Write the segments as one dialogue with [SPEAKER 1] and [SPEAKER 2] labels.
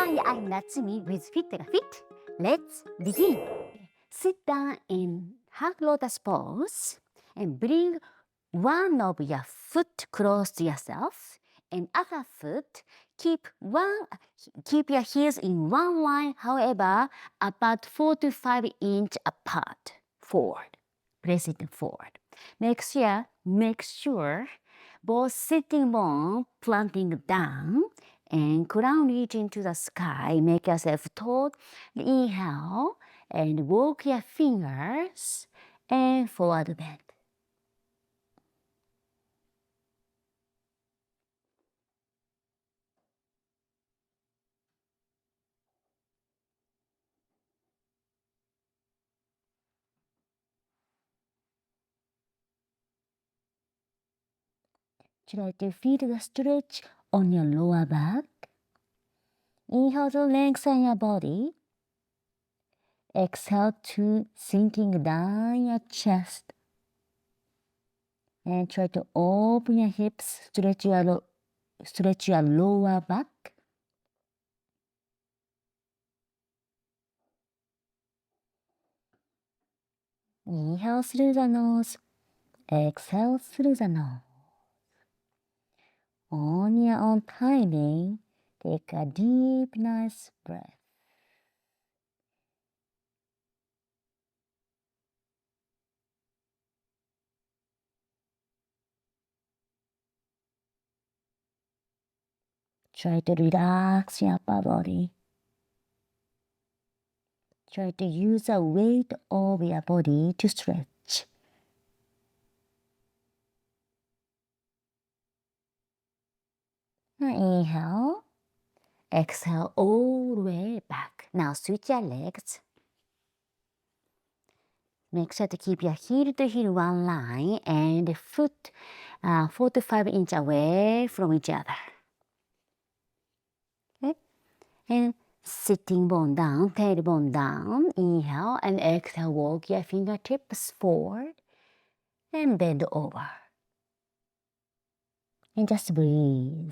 [SPEAKER 1] Hi, I'm Natsumi with fitYOGAfit. Let's begin. Sit down in hug lotus pose and bring one of your foot close to yourself and other foot keep your heels in one line, however, about 4 to 5 inch apart. Forward. Press it forward. Make sure both sitting bone planting down and crown reaching to the sky. Make yourself tall. Inhale and walk your fingers and forward bend. Try to feel the stretch on your lower back. Inhale to lengthen your body. Exhale to sinking down your chest. And try to open your hips, stretch your lower back. Inhale through the nose. Exhale through the nose. On your own timing, take a deep, nice breath. Try to relax your upper body. Try to use the weight of your body to stretch. Now inhale. Exhale all the way back. Now switch your legs. Make sure to keep your heel to heel one line and the foot 4 to 5 inch away from each other. Okay? And sitting bone down, tailbone down. Inhale and exhale, walk your fingertips forward and bend over. And just breathe.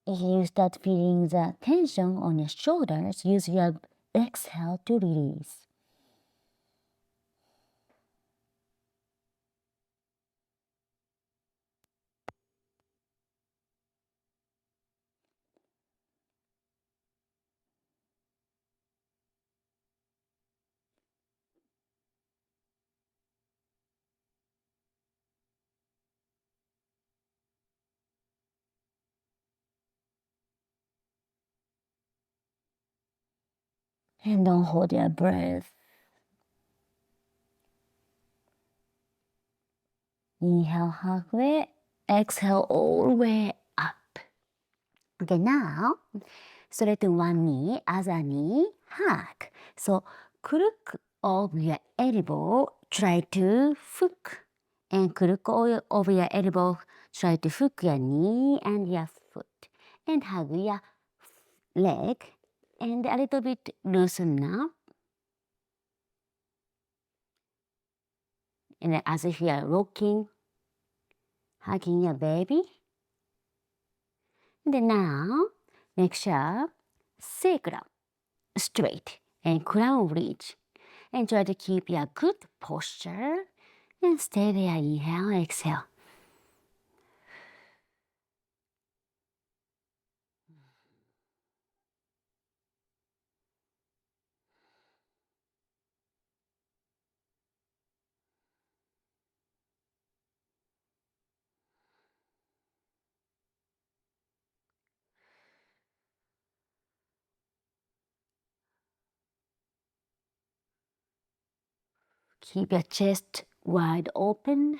[SPEAKER 1] If you start feeling the tension on your shoulders, use your exhale to release. And don't hold your breath. Inhale halfway, exhale all the way up. Okay, now straighten one knee, other knee, hug. So crook of your elbow, try to hook. And crook over your elbow, try to hook your knee and your foot. And hug your leg. And a little bit loosen up. And as if you are rocking, hugging your baby. And then now, make sure sacrum straight and crown reach. And try to keep your good posture and stay there. Inhale, exhale. Keep your chest wide open.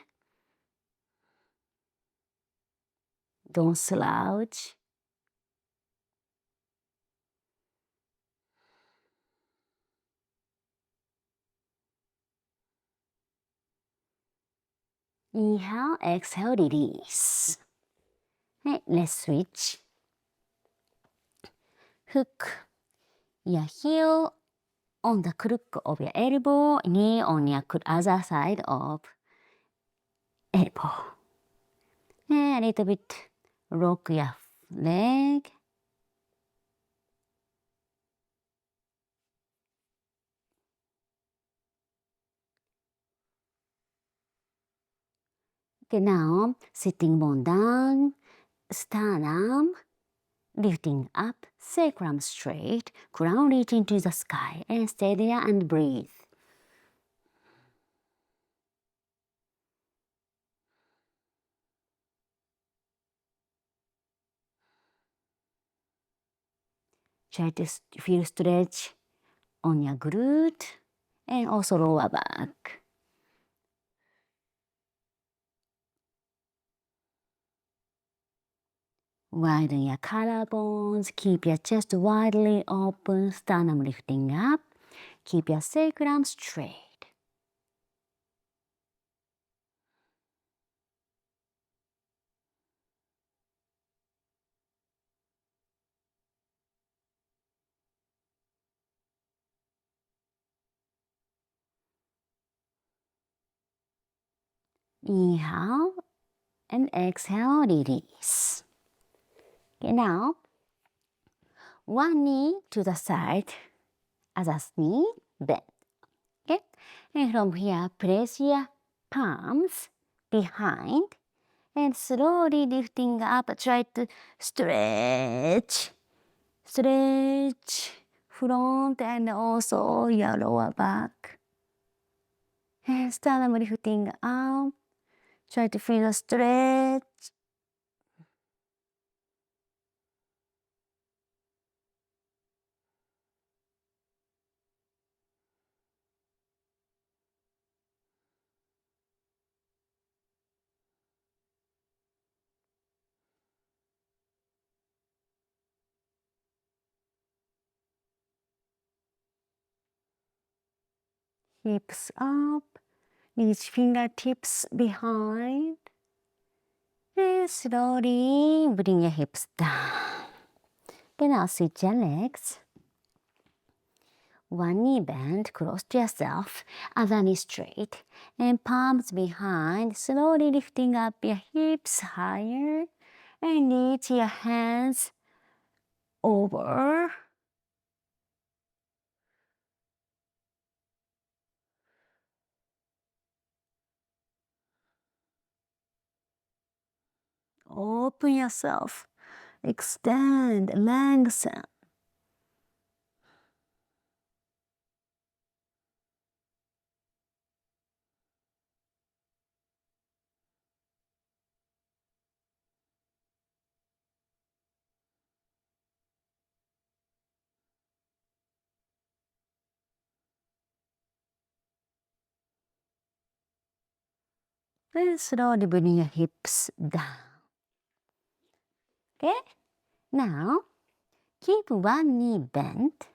[SPEAKER 1] Don't slouch. Inhale, exhale, release. Okay, let's switch. Hook your heel on the crook of your elbow, knee on your other side of elbow. And a little bit rock your leg. Okay, now sitting bone down, sternum lifting up, sacrum straight, crown reaching to the sky, and stay there and breathe. Try to feel stretch on your glute and also lower back. Widen your collarbones, keep your chest widely open, sternum lifting up, keep your sacrum straight. Inhale and exhale, release. Okay, now one knee to the side, other knee bend. Okay, and from here, place your palms behind and slowly lifting up. Try to stretch front and also your lower back. And sternum lifting up. Try to feel the stretch. Hips up. Reach fingertips behind. And slowly bring your hips down. Okay, now switch your legs. One knee bend, close to yourself, other knee straight, and palms behind, slowly lifting up your hips higher, and reach your hands over. Open yourself, extend, lengthen. And slowly bring your hips down. Okay? Now, keep one knee bent,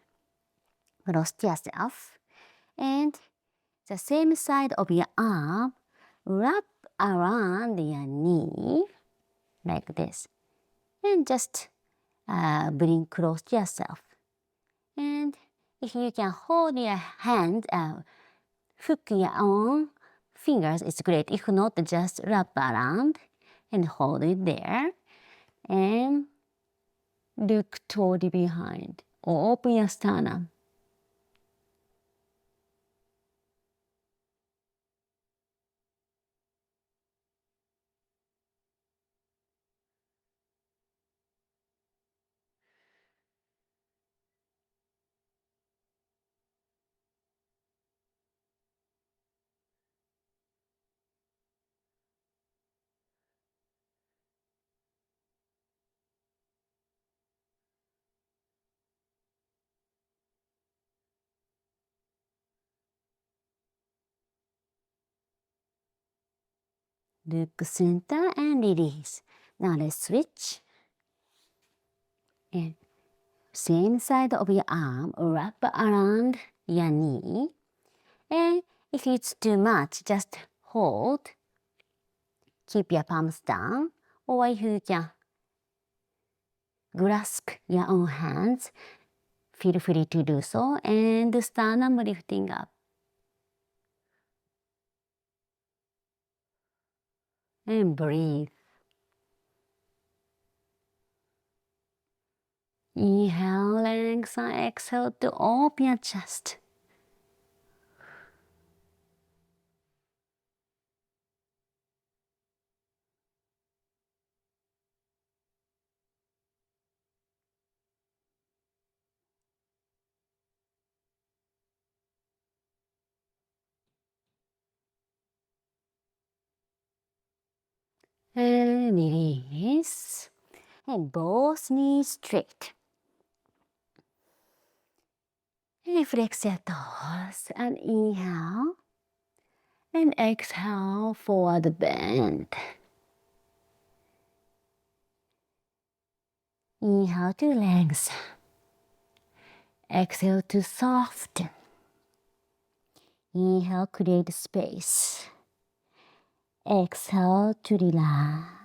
[SPEAKER 1] close to yourself, and the same side of your arm, wrap around your knee, like this. And just bring close to yourself. And if you can hold your hand, hook your own fingers, it's great. If not, just wrap around and hold it there. And look toward behind. Or open your sternum. Look center and release. Now let's switch. And same side of your arm, wrap around your knee. And if it's too much, just hold. Keep your palms down. Or if you can grasp your own hands, feel free to do so and sternum lifting up. And breathe. Inhale, lengthen, exhale to open your chest. And release. And both knees straight. And flex your toes and inhale. And exhale, forward bend. Inhale to lengthen. Exhale to soften. Inhale, create space. Exhale to relax.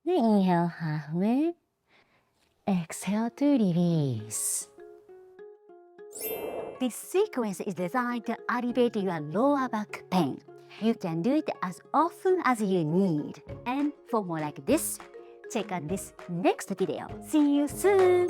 [SPEAKER 1] Then inhale halfway. Exhale to release. This sequence is designed to alleviate your lower back pain. You can do it as often as you need. And for more like this, check out this next video. See you soon!